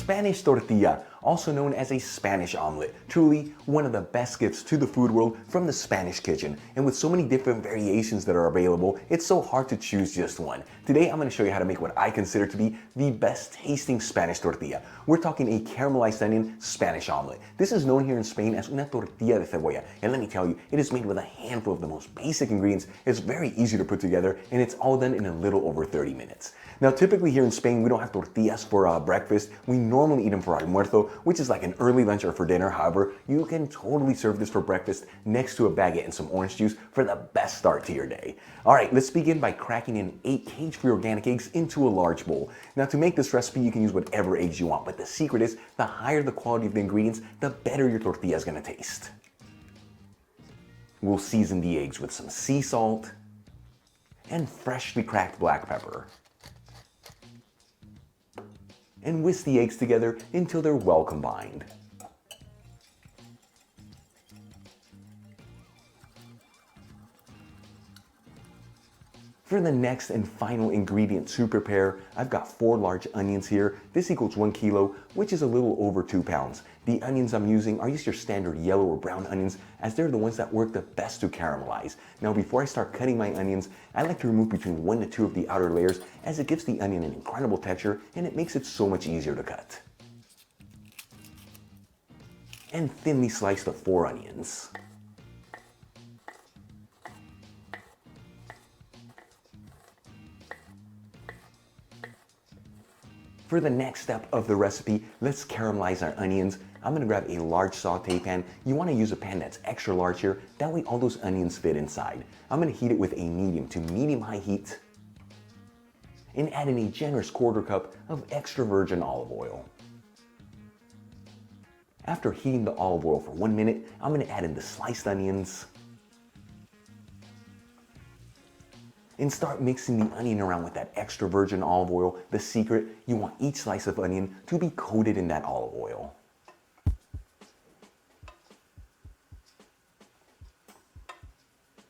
Spanish tortilla, also known as a Spanish omelet. Truly one of the best gifts to the food world from the Spanish kitchen. And with so many different variations that are available, it's so hard to choose just one. Today I'm going to show you how to make what I consider to be the best tasting Spanish tortilla. We're talking a caramelized onion Spanish omelet. This is known here in Spain as una tortilla de cebolla. And let me tell you, it is made with a handful of the most basic ingredients. It's very easy to put together and it's all done in a little over 30 minutes. Now typically here in Spain we don't have tortillas for breakfast. We normally eat them for almuerzo, which is like an early lunch or for dinner. However, you can totally serve this for breakfast next to a baguette and some orange juice for the best start to your day. Alright, let's begin by cracking in 8 cage-free organic eggs into a large bowl. Now to make this recipe you can use whatever eggs you want, but the secret is the higher the quality of the ingredients, the better your tortilla is going to taste. We'll season the eggs with some sea salt and freshly cracked black pepper. And whisk the eggs together until they're well combined. For the next and final ingredient to prepare, I've got 4 large onions here. This equals 1 kilo, which is a little over 2 pounds. The onions I'm using are just your standard yellow or brown onions, as they're the ones that work the best to caramelize. Now before I start cutting my onions, I like to remove between 1 to 2 of the outer layers, as it gives the onion an incredible texture and it makes it so much easier to cut. And thinly slice the 4 onions. For the next step of the recipe, let's caramelize our onions. I'm going to grab a large saute pan. You want to use a pan that's extra large here, that way all those onions fit inside. I'm going to heat it with a medium to medium-high heat and add in a generous 1/4 cup of extra virgin olive oil. After heating the olive oil for 1 minute, I'm going to add in the sliced onions and start mixing the onion around with that extra virgin olive oil. The secret, you want each slice of onion to be coated in that olive oil.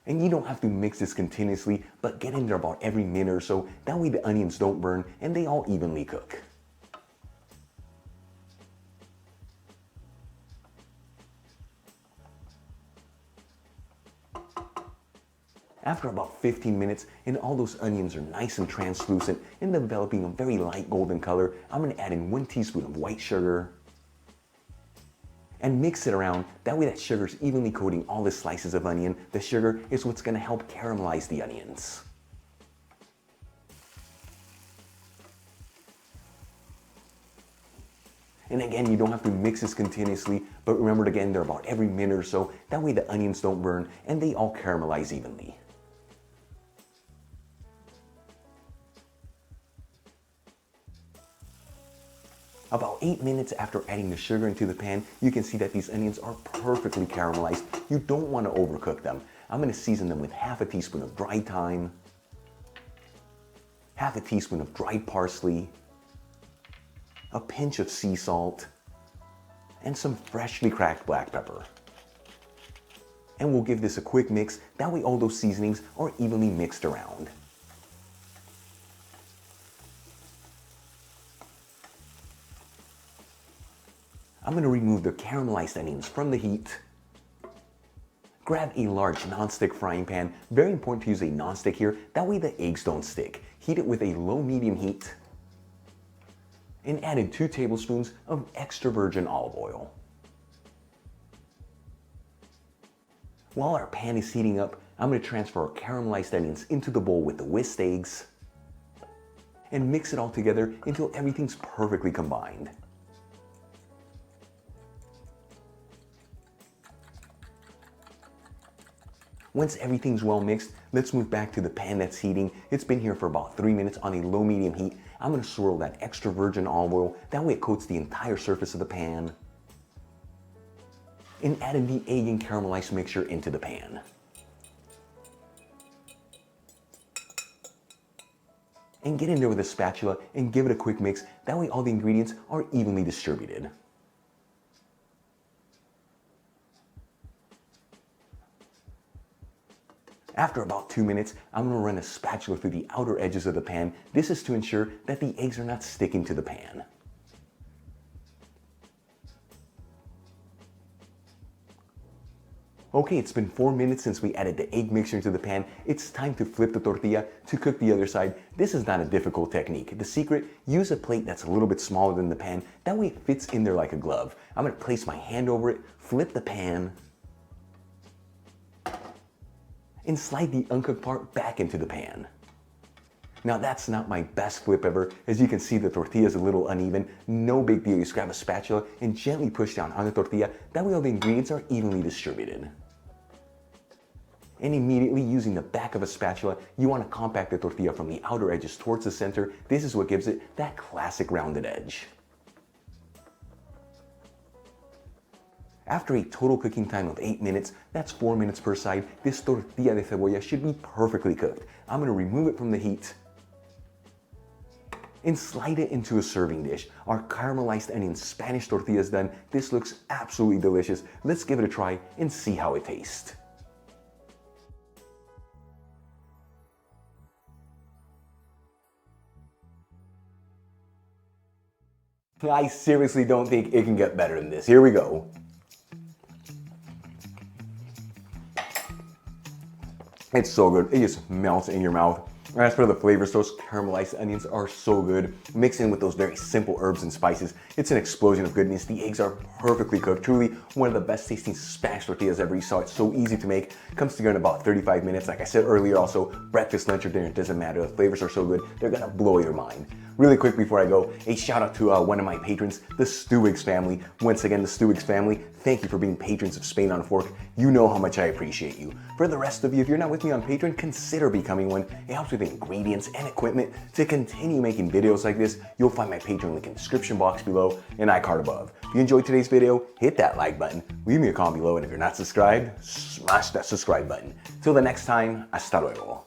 And you don't have to mix this continuously, but get in there about every minute or so. That way the onions don't burn and they all evenly cook. After about 15 minutes and all those onions are nice and translucent and developing a very light golden color, I'm going to add in 1 teaspoon of white sugar and mix it around. That way that sugar is evenly coating all the slices of onion. The sugar is what's going to help caramelize the onions. And again, you don't have to mix this continuously, but remember to get in there about every minute or so. That way the onions don't burn and they all caramelize evenly. About 8 minutes after adding the sugar into the pan, you can see that these onions are perfectly caramelized. You don't want to overcook them. I'm going to season them with half a teaspoon of dried thyme, half a teaspoon of dried parsley, a pinch of sea salt, and some freshly cracked black pepper. And we'll give this a quick mix. That way all those seasonings are evenly mixed around. I'm going to remove the caramelized onions from the heat. Grab a large non-stick frying pan. Very important to use a non-stick here. That way the eggs don't stick. Heat it with a low-medium heat. And add in 2 tablespoons of extra virgin olive oil. While our pan is heating up, I'm going to transfer our caramelized onions into the bowl with the whisked eggs and mix it all together until everything's perfectly combined. Once everything's well mixed, let's move back to the pan that's heating. It's been here for about 3 minutes on a low-medium heat. I'm going to swirl that extra virgin olive oil. That way it coats the entire surface of the pan. And add in the egg and caramelized mixture into the pan. And get in there with a spatula and give it a quick mix. That way all the ingredients are evenly distributed. After about 2 minutes, I'm going to run a spatula through the outer edges of the pan. This is to ensure that the eggs are not sticking to the pan. Okay, it's been 4 minutes since we added the egg mixture into the pan. It's time to flip the tortilla to cook the other side. This is not a difficult technique. The secret, use a plate that's a little bit smaller than the pan. That way it fits in there like a glove. I'm gonna place my hand over it, flip the pan, and slide the uncooked part back into the pan. Now that's not my best flip ever. As you can see, the tortilla is a little uneven. No big deal, just grab a spatula and gently push down on the tortilla. That way all the ingredients are evenly distributed. And immediately, using the back of a spatula, you want to compact the tortilla from the outer edges towards the center. This is what gives it that classic rounded edge. After a total cooking time of 8 minutes, that's 4 minutes per side, this tortilla de cebolla should be perfectly cooked. I'm going to remove it from the heat and slide it into a serving dish. Our caramelized onion Spanish tortilla is done. This looks absolutely delicious. Let's give it a try and see how it tastes. I seriously don't think it can get better than this. Here we go. It's so good. It just melts in your mouth. As for the flavors, those caramelized onions are so good. Mixed in with those very simple herbs and spices, it's an explosion of goodness. The eggs are perfectly cooked. Truly one of the best tasting Spanish tortillas ever. You saw it's so easy to make. Comes together in about 35 minutes. Like I said earlier, also breakfast, lunch, or dinner, it doesn't matter. The flavors are so good, they're gonna blow your mind. Really quick before I go, a shout out to one of my patrons, the Stewigs family. Once again, the Stewigs family, thank you for being patrons of Spain on a Fork. You know how much I appreciate you. For the rest of you, if you're not with me on Patreon, consider becoming one. It helps with ingredients and equipment to continue making videos like this. You'll find my Patreon link in the description box below and iCard above. If you enjoyed today's video, hit that like button, leave me a comment below, and if you're not subscribed, smash that subscribe button. Till the next time, hasta luego.